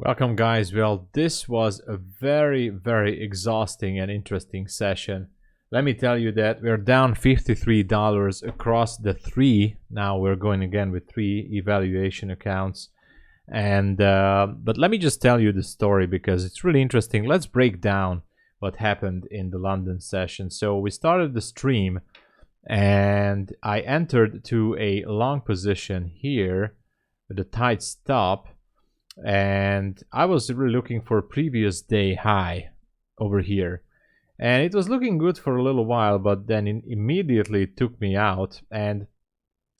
Welcome guys. Well, this was a very exhausting and interesting session. Let me tell you that we're down $53 across the three. Now we're going again with three evaluation accounts. And but let me just tell you the story because it's really interesting. Let's break down what happened in the London session. So we started the stream and I entered to a long position here with a tight stop. And I was really looking for a previous day high over here, and it was looking good for a little while, but then it immediately took me out, and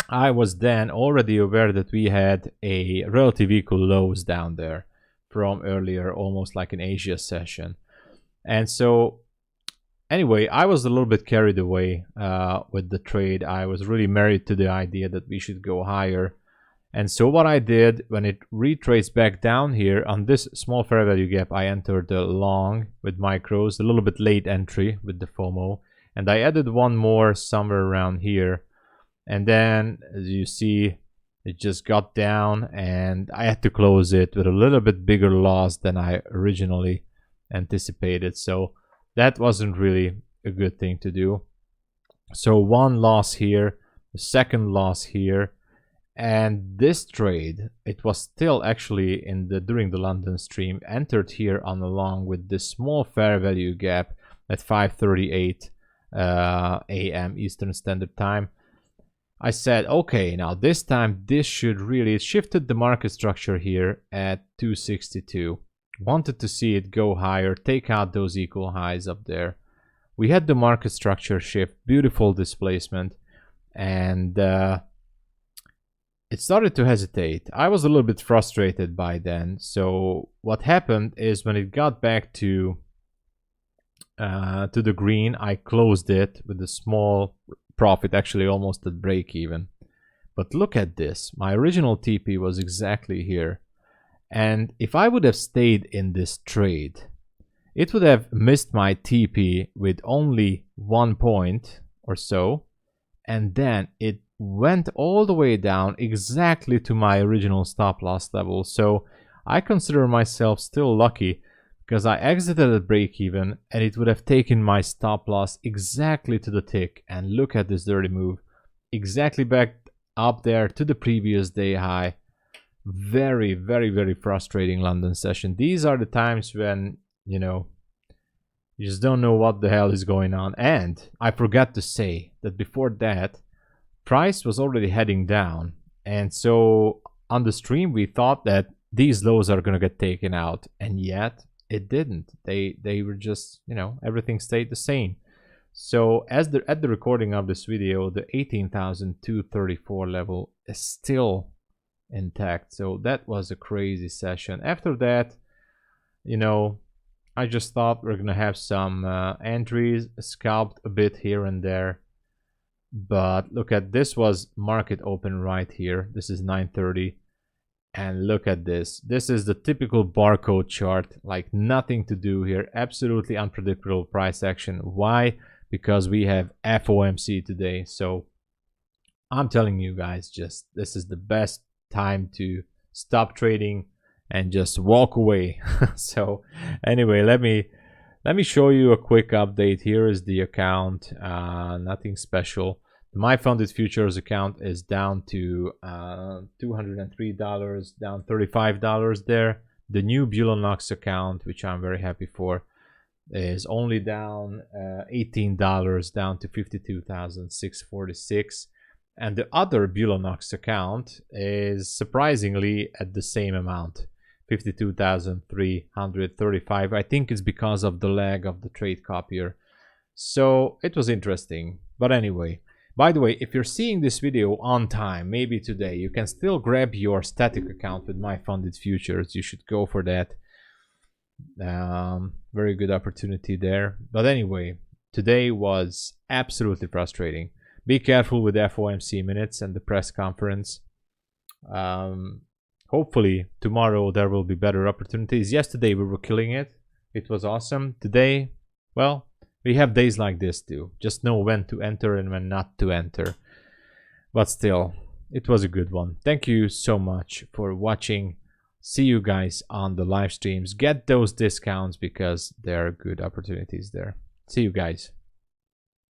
I was then already aware that we had a relative equal lows down there from earlier, almost like an Asia session. And so anyway, I was a little bit carried away with the trade. I was really married to the idea that we should go higher. And so what I did when it retraced back down here on this small fair value gap, I entered the long with micros, a little bit late entry with the FOMO. And I added one more somewhere around here. And then as you see, it just got down and I had to close it with a little bit bigger loss than I originally anticipated. So that wasn't really a good thing to do. So one loss here, the second loss here. And this trade, it was still actually in the during the London stream, entered here on along with this small fair value gap at 5:38 a.m. Eastern Standard Time. I said, okay, now this time this should really, it shifted the market structure here at 262. Wanted to see it go higher, take out those equal highs up there. We had the market structure shift, beautiful displacement, and it started to hesitate. I was a little bit frustrated by then. So what happened is when it got back to the green, I closed it with a small profit, actually almost at break even. But look at this. My original TP was exactly here. And if I would have stayed in this trade, it would have missed my TP with only 1 point or so. And then it went all the way down exactly to my original stop loss level. So I consider myself still lucky because I exited at break even and it would have taken my stop loss exactly to the tick. And look at this dirty move, exactly back up there to the previous day high. Very frustrating London session. These are the times when, you know, you just don't know what the hell is going on. And I forgot to say that before that, price was already heading down, and so on the stream we thought that these lows are going to get taken out, and yet it didn't. They were just, you know, everything stayed the same. So as at the recording of this video, the 18,234 level is still intact. So that was a crazy session. After that, you know, I just thought we're gonna have some entries, scalped a bit here and there. But look at this, was market open right here. This is 9:30, and look at this. This is the typical barcode chart, like nothing to do here. Absolutely unpredictable price action. Why? Because we have FOMC today. So I'm telling you guys, just this is the best time to stop trading and just walk away. So anyway, let me show you a quick update. Here is the account, nothing special. The My Funded Futures account is down to $203, down $35 there. The new Bulenox account, which I'm very happy for, is only down $18, down to $52,646. And the other Bulenox account is surprisingly at the same amount, $52,335. I think it's because of the lag of the trade copier. So it was interesting. But anyway, by the way, if you're seeing this video on time, maybe today, you can still grab your static account with My Funded Futures. You should go for that. Very good opportunity there. But anyway, today was absolutely frustrating. Be careful with FOMC minutes and the press conference. Hopefully tomorrow there will be better opportunities. Yesterday we were killing it. It was awesome. Today, well, we have days like this too. Just know when to enter and when not to enter. But still, it was a good one. Thank you so much for watching. see you guys on the live streams. Get those discounts because there are good opportunities there. See you guys.